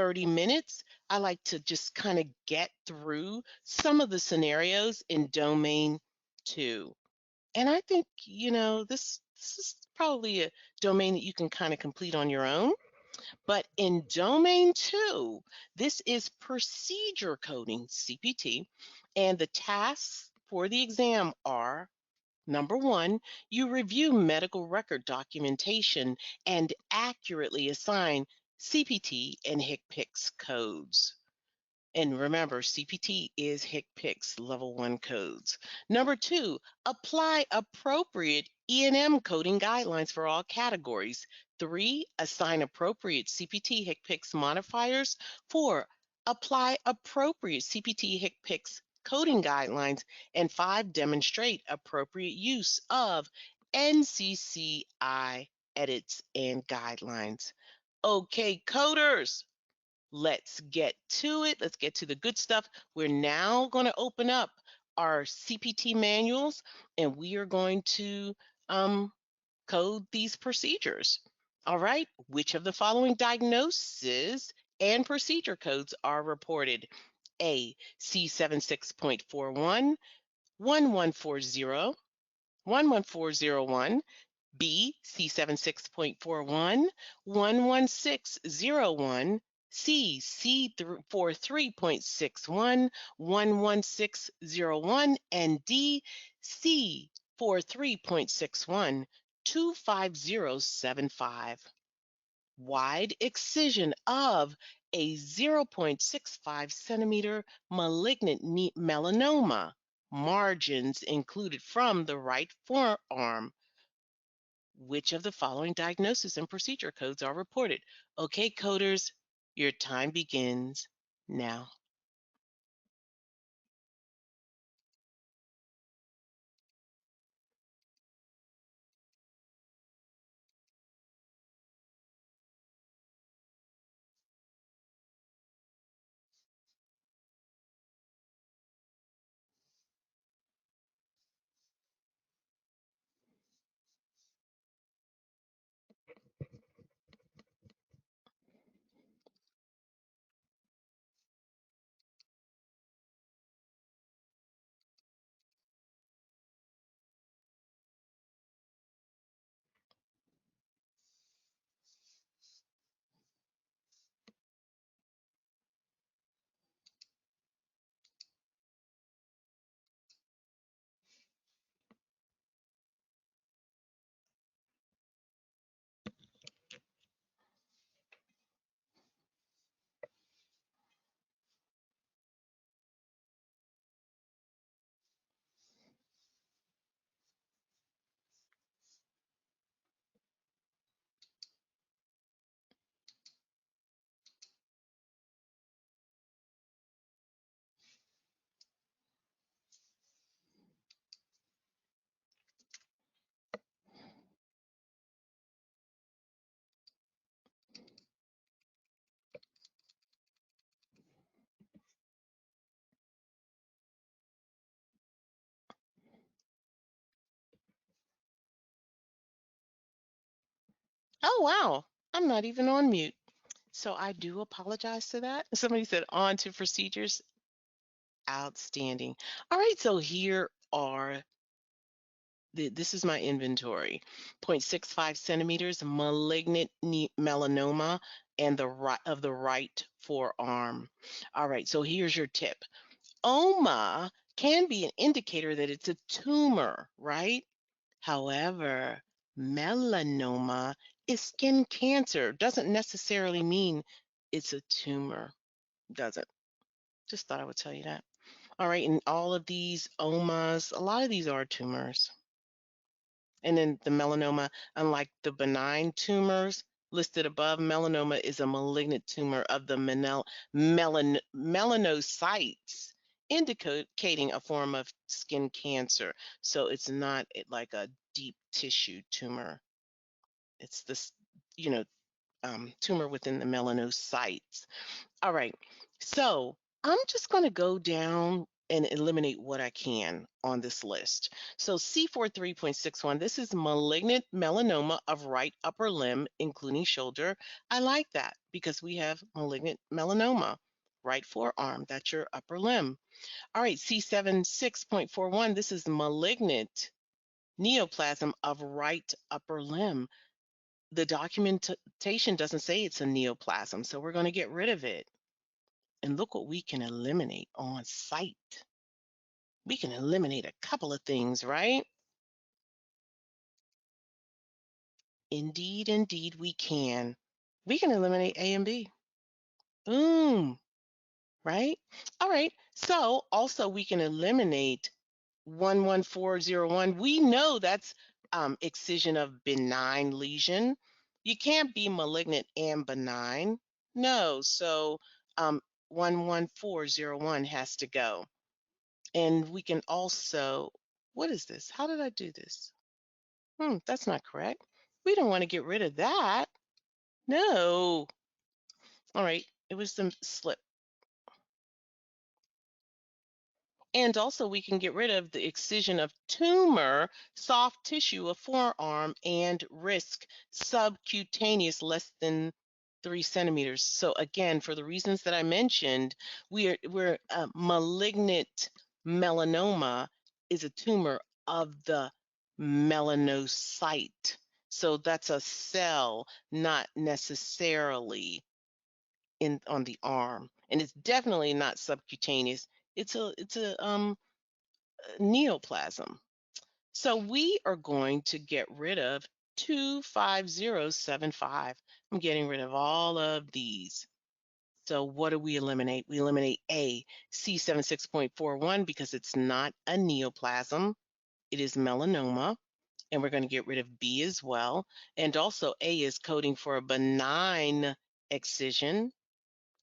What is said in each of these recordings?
30 minutes, I like to just kind of get through some of the scenarios in domain 2. And I think, this is probably a domain that you can kind of complete on your own. But in domain 2, this is procedure coding, CPT, and the tasks for the exam are: number 1, you review medical record documentation and accurately assign CPT and HCPCS codes. And remember, CPT is HCPCS level 1 codes. Number 2, apply appropriate E&M coding guidelines for all categories. 3, assign appropriate CPT HCPCS modifiers. 4, apply appropriate CPT HCPCS coding guidelines. And 5, demonstrate appropriate use of NCCI edits and guidelines. Okay, coders, let's get to it. Let's get to the good stuff. We're now going to open up our CPT manuals, and we are going to code these procedures. All right, which of the following diagnoses and procedure codes are reported? A, C76.41, 1140, 11401. B, C76.41, 11601. C, C43.61, 11601. And D, C43.61, 25075. Wide excision of a 0.65 centimeter malignant melanoma. Margins included from the right forearm. Which of the following diagnosis and procedure codes are reported? Okay, coders, your time begins now. Oh, wow, I'm not even on mute. So I do apologize to that. Somebody said on to procedures. Outstanding. All right, so here are this is my inventory: 0.65 centimeters malignant melanoma and the right forearm. All right, so here's your tip. OMA can be an indicator that it's a tumor, right? However, melanoma is skin cancer. Doesn't necessarily mean it's a tumor, does it? Just thought I would tell you that. All right, and all of these OMAs, a lot of these are tumors. And then the melanoma, unlike the benign tumors listed above, melanoma is a malignant tumor of the melanocytes, indicating a form of skin cancer. So it's not like a deep tissue tumor. It's this, tumor within the melanocytes. All right, so I'm just going to go down and eliminate what I can on this list. So C43.61, this is malignant melanoma of right upper limb, including shoulder. I like that because we have malignant melanoma, right forearm, that's your upper limb. All right, C76.41, this is malignant neoplasm of right upper limb. The documentation doesn't say it's a neoplasm, so we're going to get rid of it. And look what we can eliminate on site. We can eliminate a couple of things, right? Indeed, indeed, we can. We can eliminate A and B. Boom, right? All right. So also we can eliminate 11401. We know that's excision of benign lesion. You can't be malignant and benign. No. So 11401 has to go. And we can also, what is this? How did I do this? That's not correct. We don't want to get rid of that. No. All right. It was some slip. And also we can get rid of the excision of tumor, soft tissue of forearm, and risk subcutaneous less than 3 centimeters. So again, for the reasons that I mentioned, we're malignant melanoma is a tumor of the melanocyte. So that's a cell, not necessarily in on the arm, and it's definitely not subcutaneous. It's a neoplasm. So we are going to get rid of 25075. I'm getting rid of all of these. So what do we eliminate? We eliminate A, C76.41 because it's not a neoplasm. It is melanoma. And we're going to get rid of B as well. And also A is coding for a benign excision.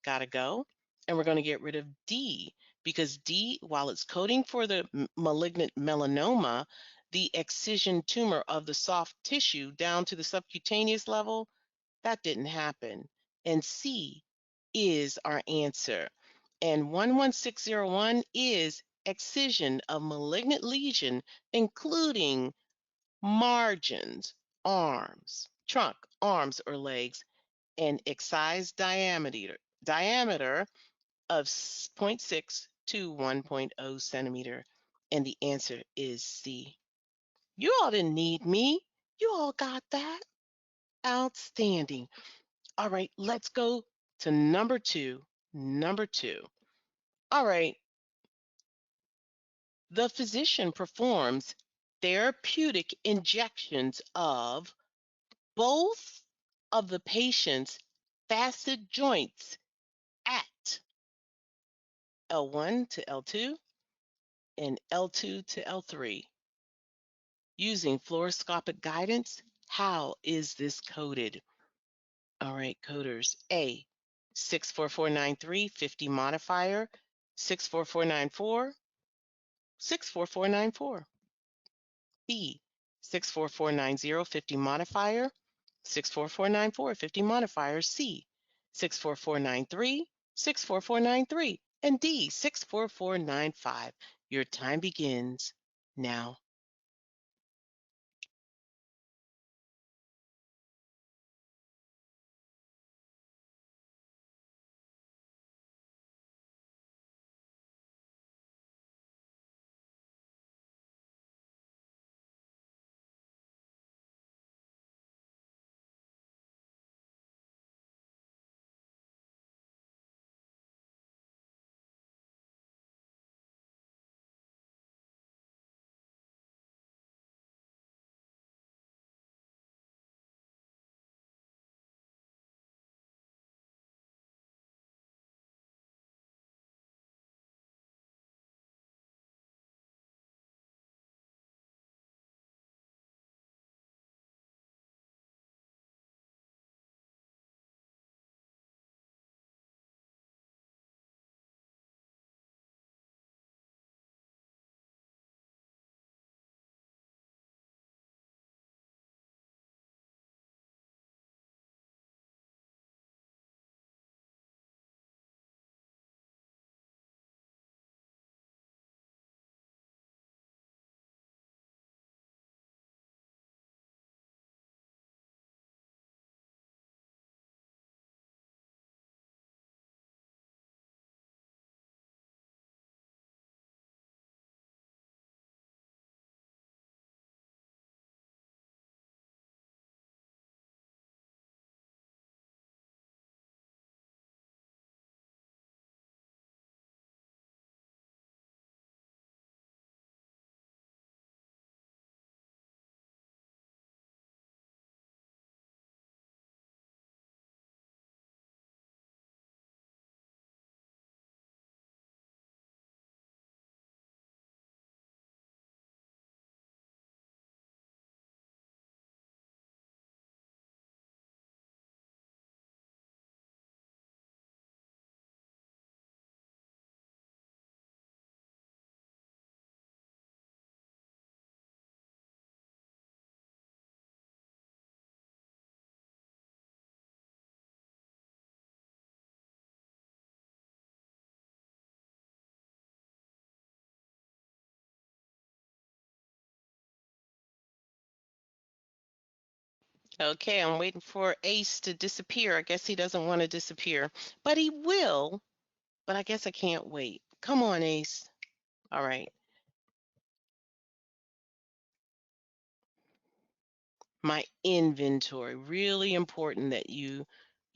Gotta go. And we're going to get rid of D because D, while it's coding for the malignant melanoma, the excision tumor of the soft tissue down to the subcutaneous level, that didn't happen. And C is our answer. And 11601 is excision of malignant lesion, including margins, arms, trunk, arms, or legs, and excised diameter of zero point 0.6 to 1.0 centimeter. And the answer is C. You all didn't need me. You all got that. Outstanding. All right, let's go to number two. Number two. All right, the physician performs therapeutic injections of both of the patient's facet joints at L1 to L2 and L2 to L3 using fluoroscopic guidance. How is this coded? All right, coders. A, 64493, 50 modifier, 64494, 64494. B, 64490, 50 modifier, 64494, 50 modifier. C, 64493, 64493. And D, 64495. Your time begins now. Okay, I'm waiting for Ace to disappear. I guess he doesn't want to disappear, but he will. But I guess I can't wait. Come on, Ace. All right. My inventory. Really important that you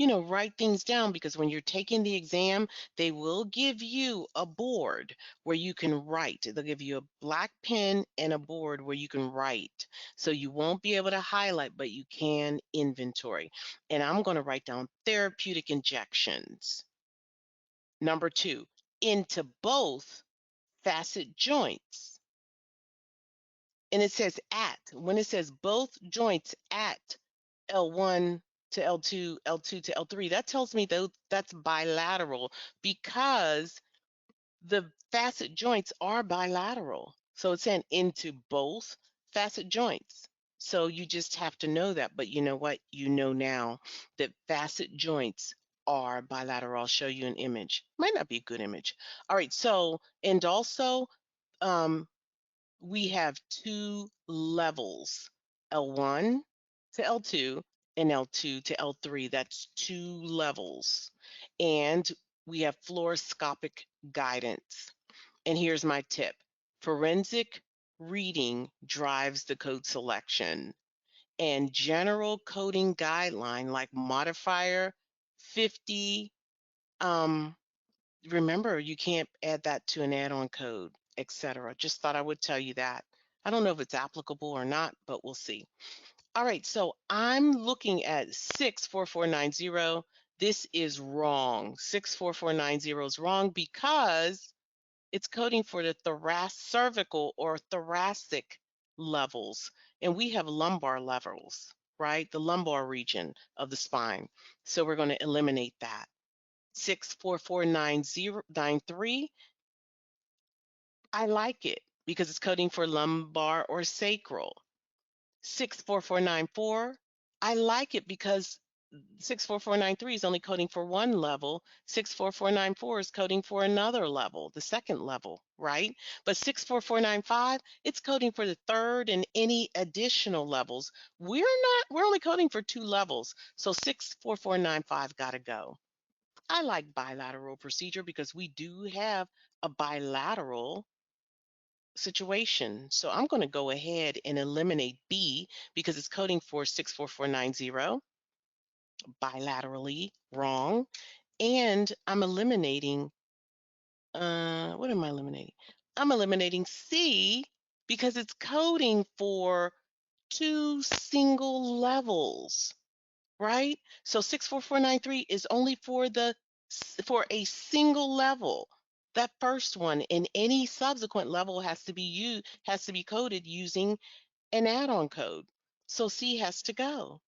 write things down because when you're taking the exam, they will give you a board where you can write. They'll give you a black pen and a board where you can write. So you won't be able to highlight, but you can inventory. And I'm going to write down therapeutic injections. Number two, into both facet joints. And it says when it says both joints at L1 to L2, L2 to L3, that tells me that's bilateral because the facet joints are bilateral. So it's saying into both facet joints. So you just have to know that. But you know what? You know now that facet joints are bilateral. I'll show you an image. Might not be a good image. All right. So, and also, um, we have two levels, L1 to L2 and L2 to L3. That's two levels. And we have fluoroscopic guidance. And here's my tip. Forensic reading drives the code selection. And general coding guideline like modifier 50, remember, you can't add that to an add-on code, etc. Just thought I would tell you that. I don't know if it's applicable or not, but we'll see. All right, so I'm looking at 64490. This is wrong. 64490 is wrong because it's coding for the cervical or thoracic levels, and we have lumbar levels, right? The lumbar region of the spine. So we're going to eliminate that. 6449093, I like it because it's coding for lumbar or sacral. 64494, I like it because 64493 is only coding for one level. 64494 is coding for another level, the second level, right? But 64495, it's coding for the third and any additional levels. We're only coding for two levels. So 64495 got to go. I like bilateral procedure because we do have a bilateral situation. So I'm going to go ahead and eliminate B because it's coding for 64490, bilaterally wrong. And I'm eliminating, what am I eliminating? I'm eliminating C because it's coding for two single levels, right? So 64493 is only for for a single level. That first one, and any subsequent level has to be coded using an add-on code. So C has to go.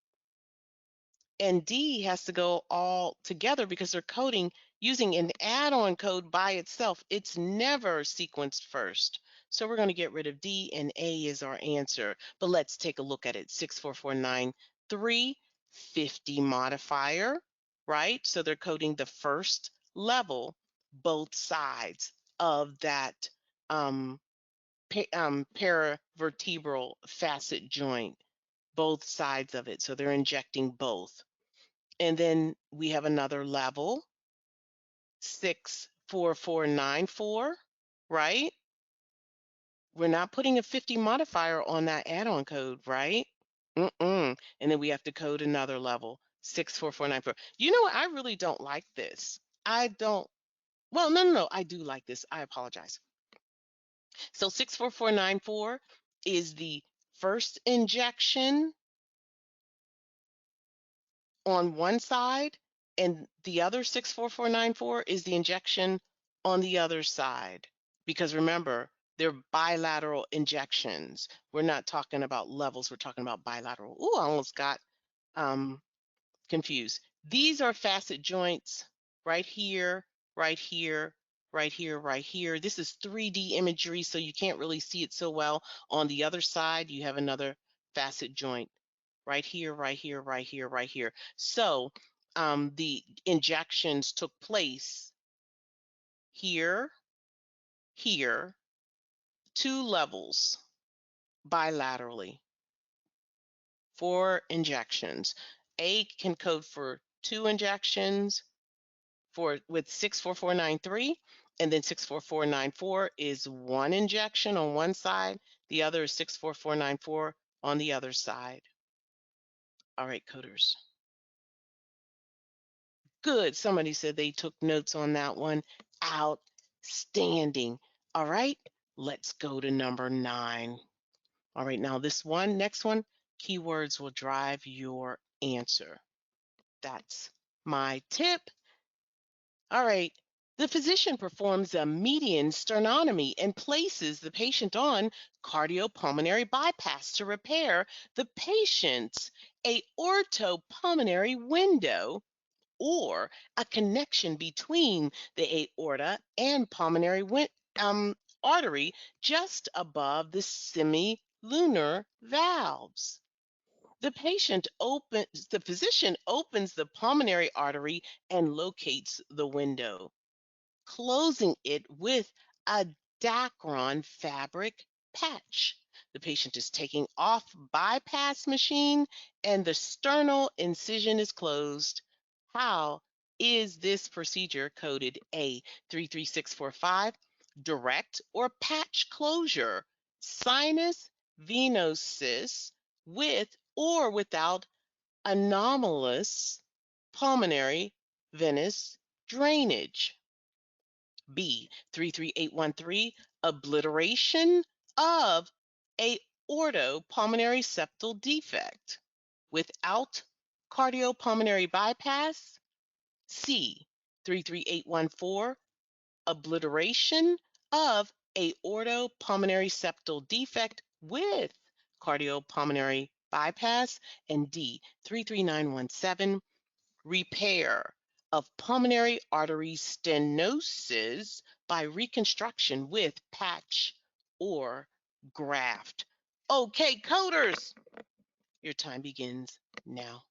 And D has to go all together because they're coding using an add-on code by itself. It's never sequenced first. So we're going to get rid of D, and A is our answer. But let's take a look at it. 64493, 50 modifier, right? So they're coding the first level, both sides of that paravertebral facet joint, both sides of it. So they're injecting both. And then we have another level, 64494, right? We're not putting a 50 modifier on that add-on code, right? Mm-mm. And then we have to code another level, 64494. You know what? I really don't like this. I don't, well, no, I do like this. I apologize. So 64494 is the first injection on one side, and the other 64494 is the injection on the other side. Because remember, they're bilateral injections. We're not talking about levels, we're talking about bilateral. Ooh, I almost got um, confused. These are facet joints right here, right here, right here, right here. This is 3D imagery, so you can't really see it so well. On the other side, you have another facet joint right here, right here, right here, right here. So the injections took place here, here, two levels bilaterally 4 injections. A can code for 2 injections for with 64493, and then 64494 is 1 injection on one side, the other is 64494 on the other side. All right, coders. Good. Somebody said they took notes on that one. Outstanding. All right, let's go to number 9. All right, now this one, next one, keywords will drive your answer. That's my tip. All right. The physician performs a median sternotomy and places the patient on cardiopulmonary bypass to repair the patient's aortopulmonary window or a connection between the aorta and pulmonary artery just above the semilunar valves. The physician opens the pulmonary artery and locates the window, closing it with a Dacron fabric patch. The patient is taking off bypass machine and the sternal incision is closed. How is this procedure coded? A, 33645, direct or patch closure, sinus venosus with or without anomalous pulmonary venous drainage. B, 33813, obliteration of aortopulmonary septal defect without cardiopulmonary bypass. C, 33814, obliteration of aortopulmonary septal defect with cardiopulmonary bypass. And D, 33917, repair of pulmonary artery stenosis by reconstruction with patch or graft. Okay, coders, your time begins now.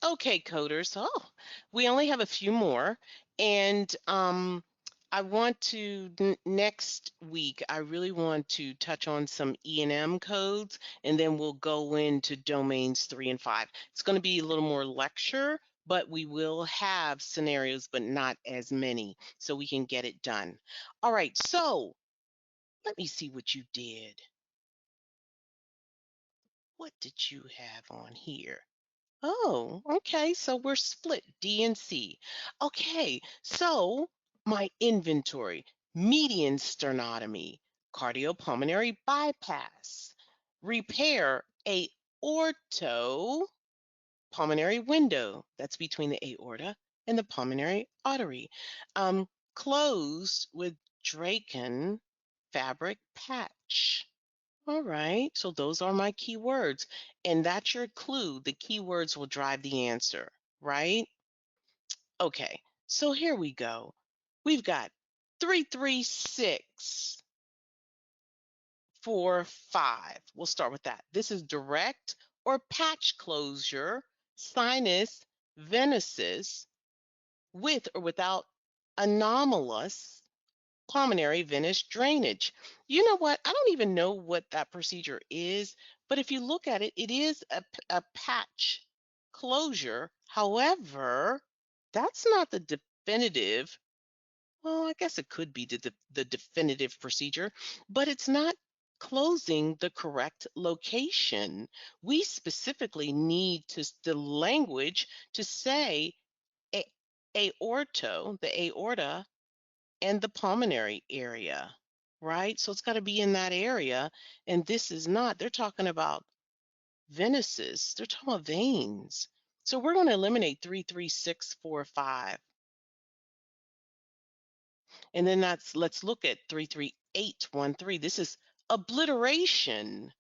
Okay, coders. Oh, we only have a few more. And I want to, next week, I really want to touch on some E&M codes, and then we'll go into domains 3 and 5. It's going to be a little more lecture, but we will have scenarios, but not as many, so we can get it done. All right, so let me see what you did. What did you have on here? Oh, okay. So we're split, D and C. Okay. So my inventory: median sternotomy, cardiopulmonary bypass, repair aorto pulmonary window that's between the aorta and the pulmonary artery, closed with Draken fabric patch. All right, so those are my keywords. And that's your clue. The keywords will drive the answer, right? Okay, so here we go. We've got 33645. We'll start with that. This is direct or patch closure, sinus, venesis, with or without anomalous pulmonary venous drainage. You know what? I don't even know what that procedure is, but if you look at it, it is a patch closure. However, that's not the definitive. Well, I guess it could be the definitive procedure, but it's not closing the correct location. We specifically need the language to say a, aorto, the aorta, and the pulmonary area, right? So it's got to be in that area. And this is not, they're talking about venuses, they're talking about veins. So we're going to eliminate 33645. And then let's look at 33813. This is obliteration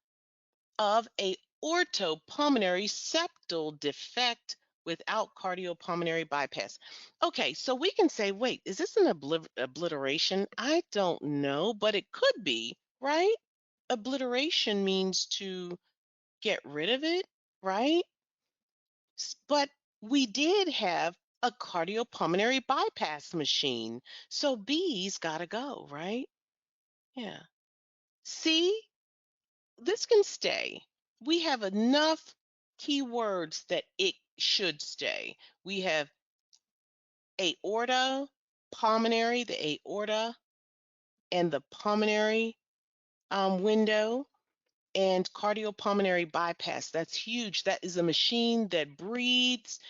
of a orthopulmonary septal defect without cardiopulmonary bypass. Okay, so we can say, wait, is this an obliteration? I don't know, but it could be, right? Obliteration means to get rid of it, right? But we did have a cardiopulmonary bypass machine. So B's got to go, right? Yeah. C, this can stay. We have enough keywords that it should stay. We have aorta, pulmonary, the aorta, and the pulmonary window, and cardiopulmonary bypass. That's huge. That is a machine that breathes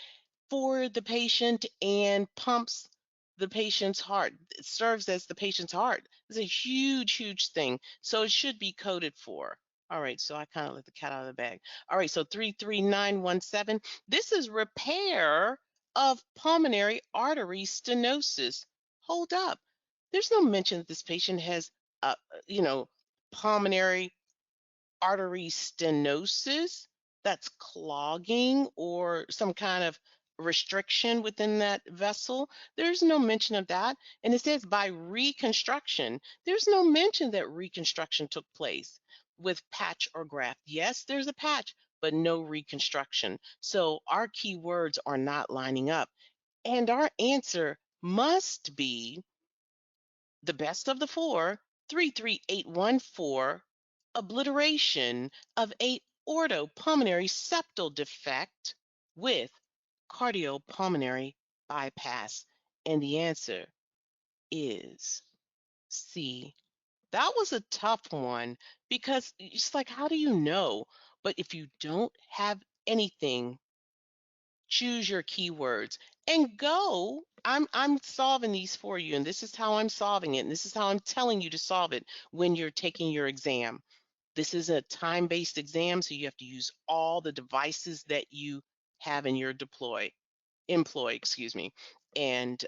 for the patient and pumps the patient's heart. It serves as the patient's heart. It's a huge, huge thing. So it should be coded for. All right, so I kind of let the cat out of the bag. All right, so 33917. This is repair of pulmonary artery stenosis. Hold up. There's no mention that this patient has, you know, pulmonary artery stenosis, that's clogging or some kind of restriction within that vessel. There's no mention of that. And it says by reconstruction. There's no mention that reconstruction took place with patch or graft. Yes, there's a patch, but no reconstruction. So our keywords are not lining up. And our answer must be the best of the four: 33814, obliteration of a orthopulmonary septal defect with cardiopulmonary bypass. And the answer is C. That was a tough one because it's like, how do you know? But if you don't have anything, choose your keywords and go. I'm solving these for you, and this is how I'm solving it, and this is how I'm telling you to solve it when you're taking your exam. This is a time-based exam, so you have to use all the devices that you have in your employ, excuse me. And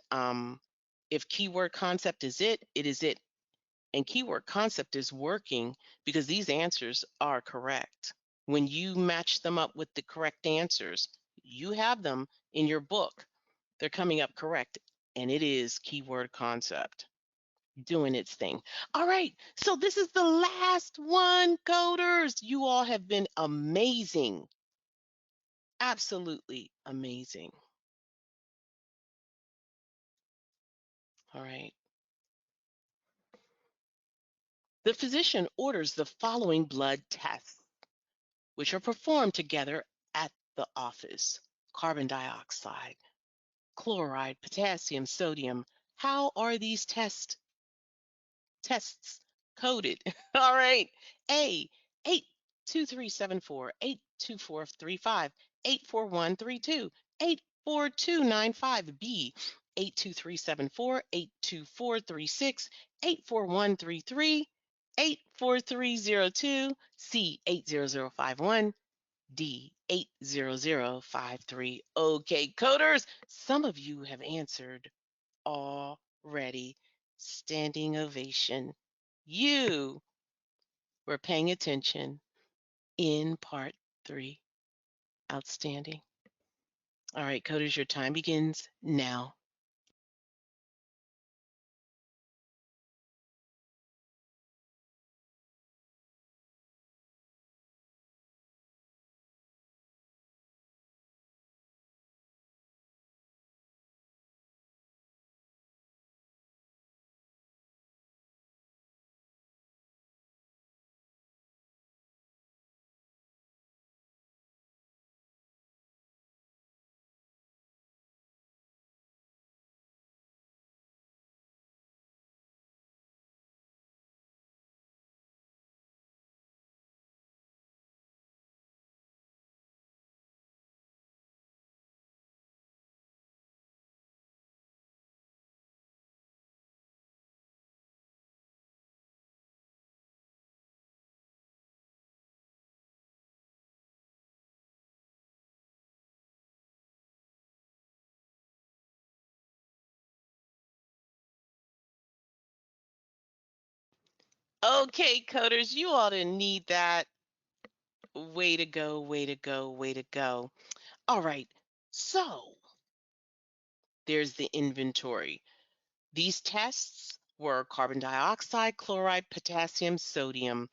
if keyword concept is it, it is it. And keyword concept is working because these answers are correct. When you match them up with the correct answers, you have them in your book. They're coming up correct. And it is keyword concept doing its thing. All right. So this is the last one, coders. You all have been amazing. Absolutely amazing. All right. The physician orders the following blood tests, which are performed together at the office: carbon dioxide, chloride, potassium, sodium. How are these tests coded? All right. A, 82374, 82435. 84132, 84295B, 82374, 82436, 84133, 84302, C, 80051, D, 80053. Okay, coders, some of you have answered already. Standing ovation. You were paying attention in part 3. Outstanding. All right, coders, your time begins now. Okay, coders, you all didn't need that. Way to go, way to go, way to go. All right, so there's the inventory. These tests were carbon dioxide, chloride, potassium, sodium.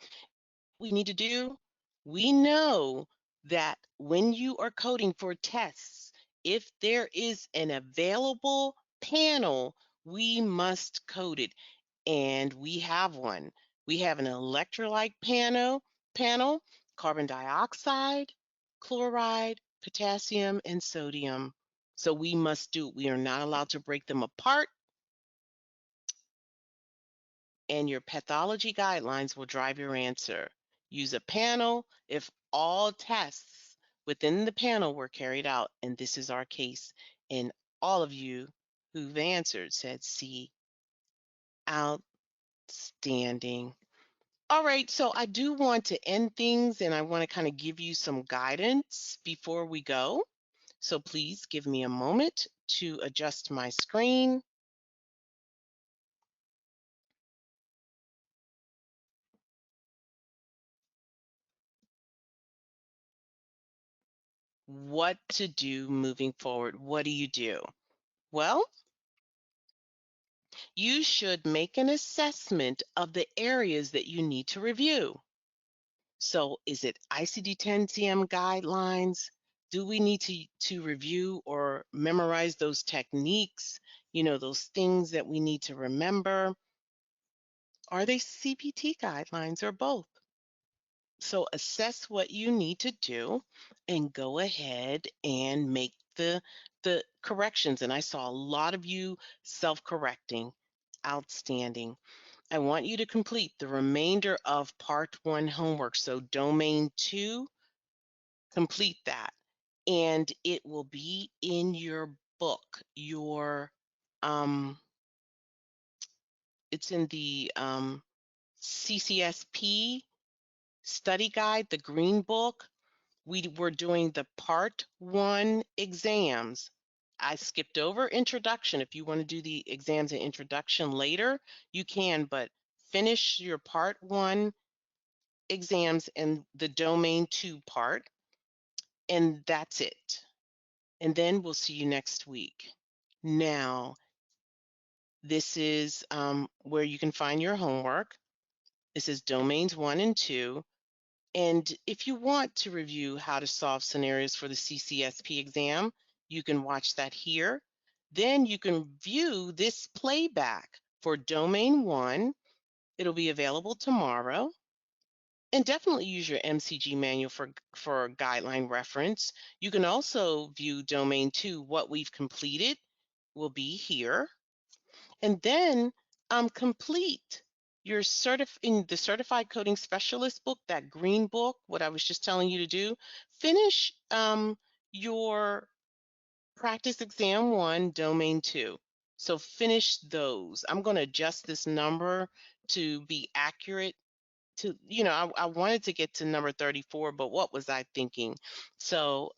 We need to do, we know that when you are coding for tests, if there is an available panel, we must code it. And we have one. We have an electrolyte panel, carbon dioxide, chloride, potassium, and sodium. So we must do, we are not allowed to break them apart, and your pathology guidelines will drive your answer. Use a panel if all tests within the panel were carried out, and this is our case. And all of you who've answered said C. Outstanding. All right, so I do want to end things and I want to kind of give you some guidance before we go. So please give me a moment to adjust my screen. What to do moving forward? What do you do? Well, you should make an assessment of the areas that you need to review. So is it ICD-10-CM guidelines? Do we need to review or memorize those techniques? You know, those things that we need to remember? Are they CPT guidelines or both? So assess what you need to do and go ahead and make the corrections. And I saw a lot of you self-correcting. Outstanding. I want you to complete the remainder of part 1 homework. So domain 2, complete that. And it will be in your book, it's in the CCS-P study guide, the green book. We were doing the part 1 exams. I skipped over introduction. If you want to do the exams and introduction later, you can, but finish your part 1 exams and the domain 2 part, and that's it. And then we'll see you next week. Now, this is where you can find your homework. This is domains 1 and 2. And if you want to review how to solve scenarios for the CCS-P exam, you can watch that here. Then you can view this playback for domain 1. It'll be available tomorrow. And definitely use your MCG manual for guideline reference. You can also view domain 2. What we've completed will be here. And then complete your in the Certified Coding Specialist book, that green book, what I was just telling you to do. Finish your practice exam 1, domain 2. So finish those. I'm going to adjust this number to be accurate to, I wanted to get to number 34, but what was I thinking? So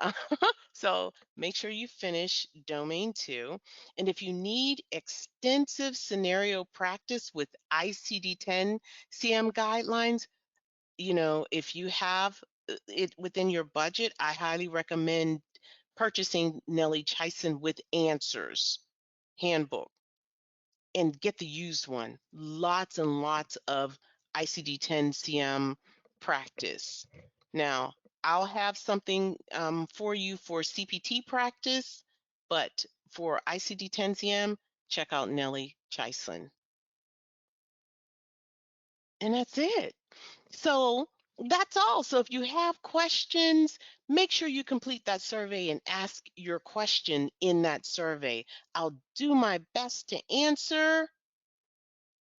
so make sure you finish domain 2. And if you need extensive scenario practice with ICD-10 CM guidelines, if you have it within your budget, I highly recommend purchasing Nellie Chison with Answers handbook and get the used one. Lots and lots of ICD-10-CM practice. Now, I'll have something for you for CPT practice, but for ICD-10-CM, check out Nellie Chison. And that's it. So that's all. So if you have questions, make sure you complete that survey and ask your question in that survey. I'll do my best to answer.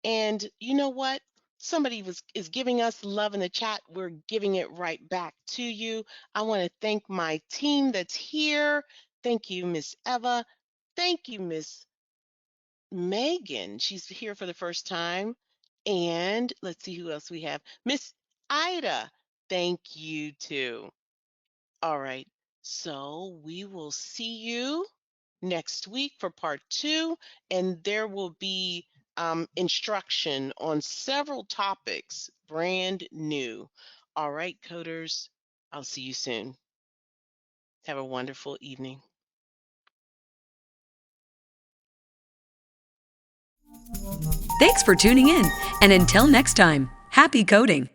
And you know what? Somebody is giving us love in the chat. We're giving it right back to you. I want to thank my team that's here. Thank you, Miss Eva. Thank you, Miss Megan. She's here for the first time. And let's see who else we have. Miss Ida. Thank you too. All right. So we will see you next week for part 2, and there will be instruction on several topics, brand new. All right, coders, I'll see you soon. Have a wonderful evening. Thanks for tuning in, and until next time, happy coding!